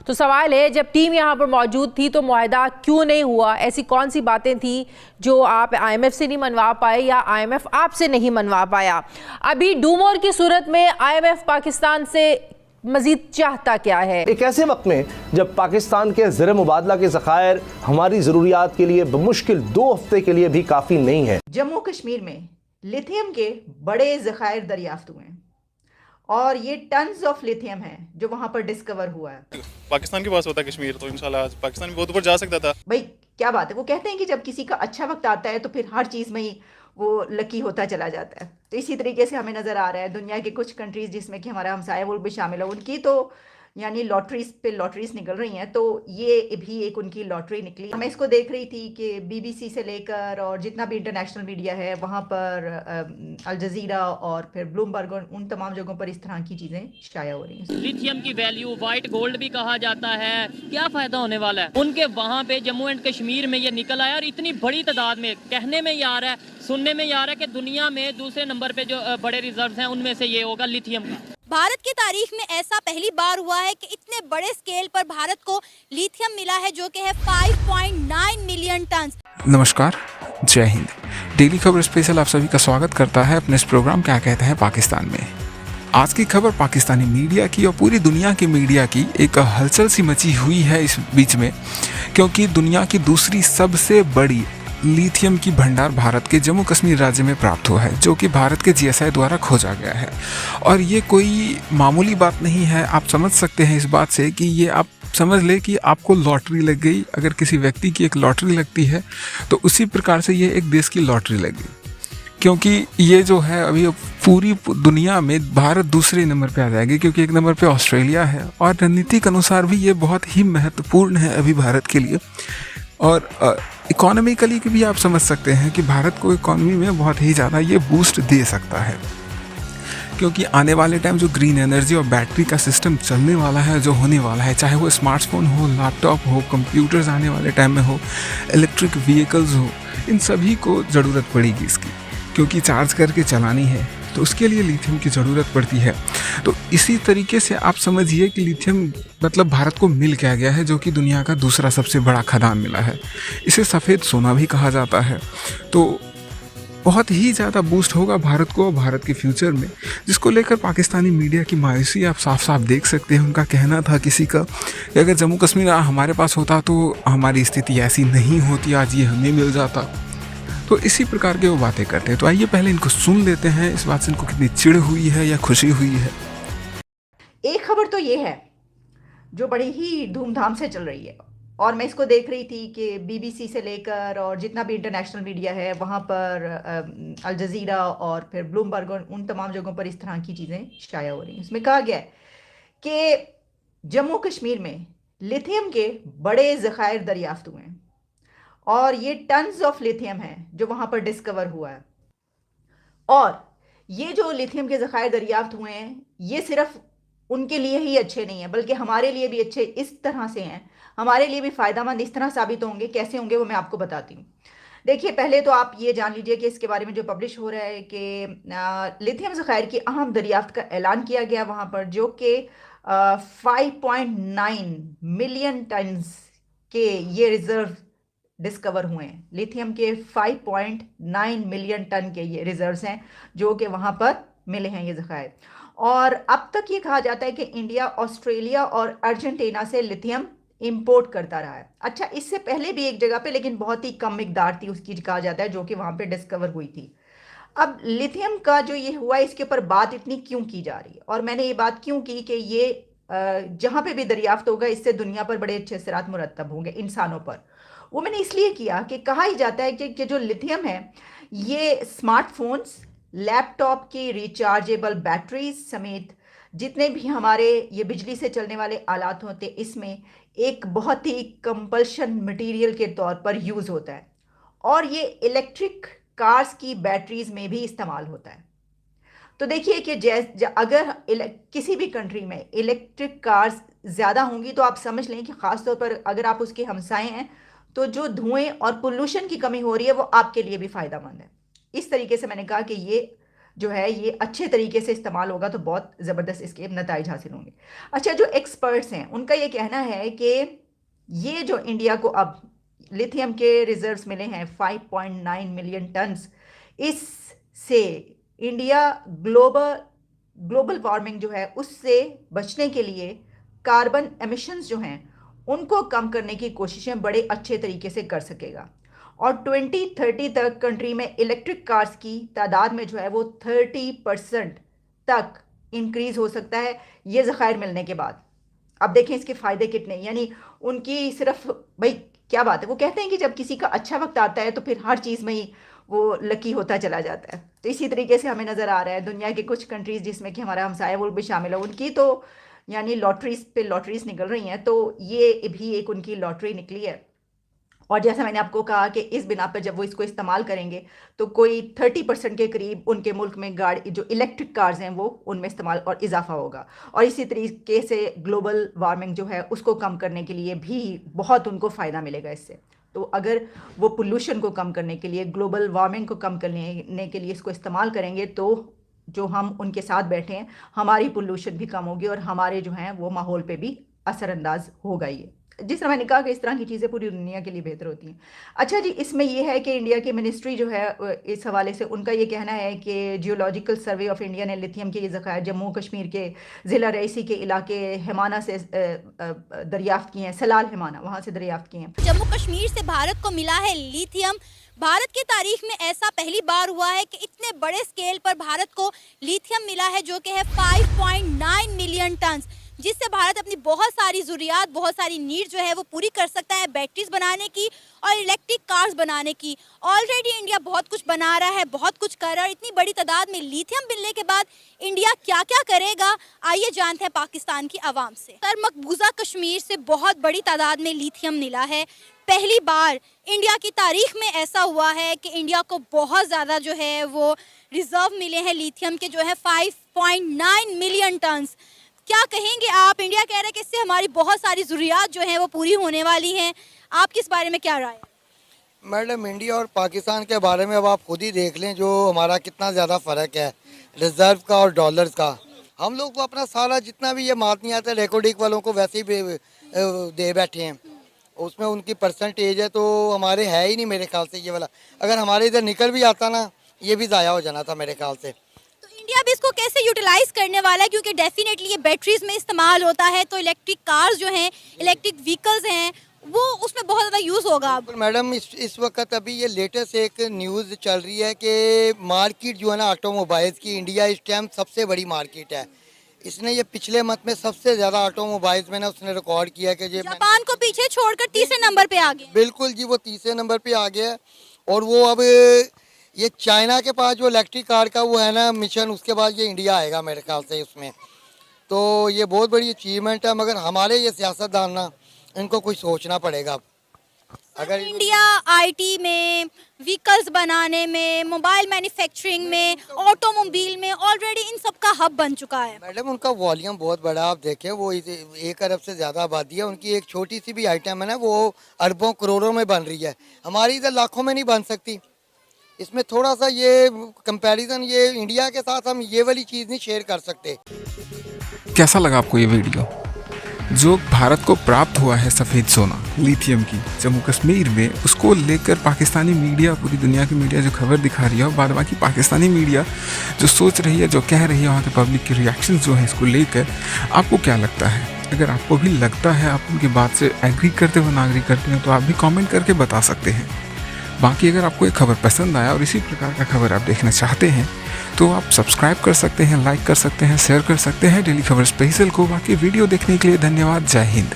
तो सवाल है, जब टीम यहाँ पर मौजूद थी तो मुआहदा क्यों नहीं हुआ? ऐसी कौन सी बातें थी जो आप आईएमएफ से नहीं मनवा पाए या आईएमएफ आपसे नहीं मनवा पाया? अभी डूमोर की सूरत में आईएमएफ पाकिस्तान से मजीद चाहता क्या है? एक ऐसे वक्त में जब पाकिस्तान के ज़र मुबादला के ज़खायर हमारी ज़रूरियात के लिए बमुश्किल 2 हफ्ते के लिए भी काफ़ी नहीं है। जम्मू कश्मीर में लिथियम के बड़े ज़खायर दरियाफ्त हुए हैं और ये टन्स ऑफ लिथियम है जो वहां पर डिस्कवर हुआ है। पाकिस्तान के पास होता कश्मीर तो इंशाल्लाह आज पाकिस्तान भी बहुत ऊपर जा सकता था। भाई क्या बात है, वो कहते हैं कि जब किसी का अच्छा वक्त आता है तो फिर हर चीज़ में ही वो लकी होता चला जाता है। तो इसी तरीके से हमें नज़र आ रहा है दुनिया के कुछ कंट्रीज़ जिसमें कि हमारा हमसाया मुल्क भी शामिल है, उनकी तो यानी लॉटरीज पे लॉटरीज निकल रही हैं, तो ये भी एक उनकी लॉटरी निकली। मैं इसको देख रही थी कि बीबीसी से लेकर और जितना भी इंटरनेशनल मीडिया है वहाँ पर अल जजीरा और फिर ब्लूमबर्ग उन तमाम जगहों पर इस तरह की चीज़ें शाया हो रही हैं। लिथियम की वैल्यू वाइट गोल्ड भी कहा जाता है, क्या फ़ायदा होने वाला है? उनके वहाँ पे जम्मू एंड कश्मीर में ये निकल आया और इतनी बड़ी तादाद में, कहने में ये आ रहा है, सुनने में ये आ रहा है कि दुनिया में दूसरे नंबर पे जो बड़े रिजर्व हैं उनमें से ये होगा लिथियम का। भारत की तारीख में ऐसा पहली बार हुआ है कि इतने बड़े स्केल पर भारत को लिथियम मिला है जो कि है 5.9 मिलियन टन। नमस्कार, जय हिंद। डेली खबर स्पेशल आप सभी का स्वागत करता है अपने इस प्रोग्राम क्या कहते हैं पाकिस्तान में। आज की खबर पाकिस्तानी मीडिया की और पूरी दुनिया की मीडिया की एक हलचल सी मची हुई है इस बीच में, क्योंकि दुनिया की दूसरी सबसे बड़ी लिथियम की भंडार भारत के जम्मू कश्मीर राज्य में प्राप्त हुआ है, जो कि भारत के जीएसआई द्वारा खोजा गया है। और ये कोई मामूली बात नहीं है। आप समझ सकते हैं इस बात से कि ये आप समझ ले कि आपको लॉटरी लग गई। अगर किसी व्यक्ति की एक लॉटरी लगती है तो उसी प्रकार से ये एक देश की लॉटरी लगी, क्योंकि ये जो है अभी पूरी दुनिया में भारत दूसरे नंबर पे आ जाएगी, क्योंकि एक नंबर पे ऑस्ट्रेलिया है और रणनीतिक अनुसार भी ये बहुत ही महत्वपूर्ण है अभी भारत के लिए। और इकोनॉमिकली भी आप समझ सकते हैं कि भारत को इकोनॉमी में बहुत ही ज़्यादा ये बूस्ट दे सकता है, क्योंकि आने वाले टाइम जो ग्रीन एनर्जी और बैटरी का सिस्टम चलने वाला है, जो होने वाला है, चाहे वो स्मार्टफोन हो, लैपटॉप हो, कंप्यूटर्स आने वाले टाइम में हो, इलेक्ट्रिक व्हीकल्स हो, इन सभी को ज़रूरत पड़ेगी इसकी, क्योंकि चार्ज करके चलानी है तो उसके लिए लिथियम की ज़रूरत पड़ती है। तो इसी तरीके से आप समझिए कि लिथियम मतलब भारत को मिल क्या गया है, जो कि दुनिया का दूसरा सबसे बड़ा खदान मिला है। इसे सफ़ेद सोना भी कहा जाता है। तो बहुत ही ज़्यादा बूस्ट होगा भारत को, भारत के फ्यूचर में, जिसको लेकर पाकिस्तानी मीडिया की मायूसी आप साफ साफ देख सकते हैं। उनका कहना था किसी का कि अगर जम्मू कश्मीर हमारे पास होता तो हमारी स्थिति ऐसी नहीं होती, आज ये हमें मिल जाता। तो इसी प्रकार के वो बातें करते हैं। तो आइए पहले इनको सुन लेते हैं, इस बात से इनको कितनी चिढ़ हुई है या खुशी हुई है। एक खबर तो ये है जो बड़ी ही धूमधाम से चल रही है और मैं इसको देख रही थी कि बीबीसी से लेकर और जितना भी इंटरनेशनल मीडिया है वहाँ पर अल जजीरा और फिर ब्लूमबर्ग उन तमाम जगहों पर इस तरह की चीज़ें शाया हो रही हैं। उसमें कहा गया है कि जम्मू कश्मीर में लिथियम के बड़े ज़खायर दरियाफ्त हुए हैं और ये टन्स ऑफ लिथियम है जो वहाँ पर डिस्कवर हुआ है। और ये जो लिथियम के ज़खायर दरियाफ्त हुए हैं ये सिर्फ उनके लिए ही अच्छे नहीं हैं, बल्कि हमारे लिए भी अच्छे इस तरह से हैं, हमारे लिए भी फ़ायदेमंद इस तरह साबित होंगे। कैसे होंगे वो मैं आपको बताती हूँ। देखिए, पहले तो आप ये जान लीजिए कि इसके बारे में जो पब्लिश हो रहा है कि लिथियम ज़खायर की अहम दरियाफ्त का ऐलान किया गया वहाँ पर, जो कि 5.9 मिलियन टन्स के ये रिज़र्व डिस्कवर हुए हैं। लिथियम के 5.9 मिलियन टन के ये रिजर्व्स हैं जो कि वहाँ पर मिले हैं ये ज़खायर। और अब तक ये कहा जाता है कि इंडिया ऑस्ट्रेलिया और अर्जेंटीना से लिथियम इंपोर्ट करता रहा है। अच्छा, इससे पहले भी एक जगह पे, लेकिन बहुत ही कम मिकदार थी उसकी, कहा जाता है, जो कि वहाँ पे डिस्कवर हुई थी। अब लिथियम का जो ये हुआ इसके ऊपर बात इतनी क्यों की जा रही है, और मैंने ये बात क्यों की कि ये जहाँ पे भी दरियाफ्त होगा इससे दुनिया पर बड़े अच्छे असरात मुरतब होंगे इंसानों पर। वो मैंने इसलिए किया कि कहा ही जाता है कि जो लिथियम है ये स्मार्टफोन्स, लैपटॉप की रिचार्जेबल बैटरीज समेत जितने भी हमारे ये बिजली से चलने वाले आलात होते हैं इसमें एक बहुत ही कंपल्शन मटेरियल के तौर पर यूज़ होता है और ये इलेक्ट्रिक कार्स की बैटरीज में भी इस्तेमाल होता है। तो देखिए कि अगर किसी भी कंट्री में इलेक्ट्रिक कार्स ज़्यादा होंगी तो आप समझ लें कि ख़ास तौर पर अगर आप उसके हमसाए हैं तो जो धुएं और पोल्यूशन की कमी हो रही है वो आपके लिए भी फ़ायदेमंद है। इस तरीके से मैंने कहा कि ये जो है ये अच्छे तरीके से इस्तेमाल होगा तो बहुत ज़बरदस्त इसके नताइज हासिल होंगे। अच्छा, जो एक्सपर्ट्स हैं उनका ये कहना है कि ये जो इंडिया को अब लिथियम के रिजर्व्स मिले हैं 5.9 मिलियन टन्स, इससे इंडिया ग्लोबल वार्मिंग जो है उससे बचने के लिए कार्बन एमिशंस जो हैं उनको कम करने की कोशिशें बड़े अच्छे तरीके से कर सकेगा और 2030 तक कंट्री में इलेक्ट्रिक कार्स की तादाद में जो है वो 30% तक इंक्रीज हो सकता है ये ज़खायर मिलने के बाद। अब देखें इसके फ़ायदे कितने, यानी उनकी सिर्फ भाई क्या बात है, वो कहते हैं कि जब किसी का अच्छा वक्त आता है तो फिर हर चीज़ में ही वो लकी होता चला जाता है। तो इसी तरीके से हमें नज़र आ रहा है दुनिया के कुछ कंट्रीज़ जिसमें कि हमारा हमसाया वो भी शामिल है, उनकी तो यानी लॉटरीज पे लॉटरीज निकल रही हैं, तो ये भी एक उनकी लॉटरी निकली है। और जैसा मैंने आपको कहा कि इस बिना पर जब वो इसको इस्तेमाल करेंगे तो कोई 30% के करीब उनके मुल्क में गाड़ी जो इलेक्ट्रिक कार्स हैं वो उनमें इस्तेमाल और इजाफा होगा और इसी तरीके से ग्लोबल वार्मिंग जो है उसको कम करने के लिए भी बहुत उनको फ़ायदा मिलेगा इससे। तो अगर वो पोल्यूशन को कम करने के लिए, ग्लोबल वार्मिंग को कम करने के लिए इसको इस्तेमाल करेंगे तो जो हम उनके साथ बैठे हैं हमारी पोल्यूशन भी कम होगी और हमारे जो हैं वो माहौल पे भी असरअंदाज होगा। ये जिस तरह मैंने कहा कि इस तरह की चीज़ें पूरी दुनिया के लिए बेहतर होती हैं। अच्छा जी, इसमें यह है कि इंडिया की मिनिस्ट्री जो है इस हवाले से उनका ये कहना है कि जियोलॉजिकल सर्वे ऑफ इंडिया ने लिथियम के ये ज़खायर जम्मू कश्मीर के ज़िला रईसी के इलाके हिमाना से दरियाफ्त किए हैं, सलाल हिमाना वहाँ से दरियाफ्त किए हैं। जम्मू कश्मीर से भारत को मिला है लिथियम। भारत की तारीख में ऐसा पहली बार हुआ है कि इतने बड़े स्केल पर भारत को लिथियम मिला है जो कि है 5.9 मिलियन टन, जिससे भारत अपनी बहुत सारी ज़रूरियात, बहुत सारी नीड जो है वो पूरी कर सकता है बैटरीज बनाने की और इलेक्ट्रिक कार्स बनाने की। ऑलरेडी इंडिया बहुत कुछ बना रहा है, बहुत कुछ कर रहा है। इतनी बड़ी तादाद में लिथियम मिलने के बाद इंडिया क्या क्या करेगा, आइए जानते हैं पाकिस्तान की आवाम से। सर, मकबूजा कश्मीर से बहुत बड़ी तादाद में लिथियम मिला है। पहली बार इंडिया की तारीख में ऐसा हुआ है कि इंडिया को बहुत ज़्यादा जो है वो रिजर्व मिले हैं लिथियम के, जो है 5.9 मिलियन टन। क्या कहेंगे आप? इंडिया कह रहा है कि इससे हमारी बहुत सारी ज़रूरियात जो हैं वो पूरी होने वाली हैं, आपकी इस बारे में क्या राय है? मैडम, इंडिया और पाकिस्तान के बारे में अब आप खुद ही देख लें जो हमारा कितना ज़्यादा फ़र्क है रिज़र्व का और डॉलर्स का। हम लोग तो अपना सारा जितना भी ये माल नहीं आता रेकॉर्डिंग वालों को वैसे ही दे बैठे हैं, उसमें उनकी परसेंटेज है तो हमारे है ही नहीं मेरे ख्याल से ये वाला। अगर हमारे इधर निकल भी आता ना ये भी ज़ाया हो जाना था मेरे ख्याल से। इंडिया भी इसको कैसे यूटिलाइज करने वाला है, क्योंकि डेफिनेटली ये बैटरीज में इस्तेमाल होता है तो इलेक्ट्रिक कार्स जो हैं, इलेक्ट्रिक व्हीकल्स हैं, वो उसमें बहुत ज़्यादा यूज़ होगा। मैडम, इस वक्त अभी ये लेटेस्ट एक न्यूज़ चल रही है कि मार्केट जो है ना ऑटोमोबाइल्स की, इंडिया इस टाइम सबसे बड़ी मार्केट है। इसने ये पिछले मंथ में सबसे ज़्यादा ऑटोमोबाइल्स में ना उसने रिकॉर्ड किया कि जापान को पीछे छोड़कर तीसरे नंबर पे आ गया। बिल्कुल जी, वो तीसरे नंबर पे आ गया और वो अब ये चाइना के पास जो इलेक्ट्रिक कार का वो है ना मिशन, उसके बाद ये इंडिया आएगा मेरे ख्याल से उसमें। तो ये बहुत बड़ी अचीवमेंट है, मगर हमारे ये सियासतदान ना इनको कुछ सोचना पड़ेगा। अगर इंडिया आईटी में, व्हीकल्स बनाने में, मोबाइल मैन्युफैक्चरिंग में, ऑटोमोबाइल में ऑलरेडी इन सब का हब बन चुका है। मैडम, उनका वॉल्यूम बहुत बड़ा, आप देखें वो 1 अरब से ज़्यादा आबादी है। उनकी एक छोटी सी भी आइटम है ना वो अरबों करोड़ों में बन रही है, हमारी इधर लाखों में नहीं बन सकती। इसमें थोड़ा सा ये कंपैरिजन ये इंडिया के साथ हम ये वाली चीज़ नहीं शेयर कर सकते। कैसा लगा आपको ये वीडियो? जो भारत को प्राप्त हुआ है सफ़ेद सोना लिथियम की जम्मू कश्मीर में, उसको लेकर पाकिस्तानी मीडिया, पूरी दुनिया की मीडिया जो खबर दिखा रही है और बाद बाकी पाकिस्तानी मीडिया जो सोच रही है, जो कह रही है, वहाँ के पब्लिक के रिएक्शन जो है इसको लेकर, आपको क्या लगता है? अगर आपको भी लगता है, आप उनकी बात से एग्री करते हो, ना एग्री करते हो, तो आप भी कमेंट करके बता सकते हैं। बाकी अगर आपको ये खबर पसंद आया और इसी प्रकार का खबर आप देखना चाहते हैं तो आप सब्सक्राइब कर सकते हैं, लाइक कर सकते हैं, शेयर कर सकते हैं डेली खबर स्पेशल को। बाकी वीडियो देखने के लिए धन्यवाद। जय हिंद।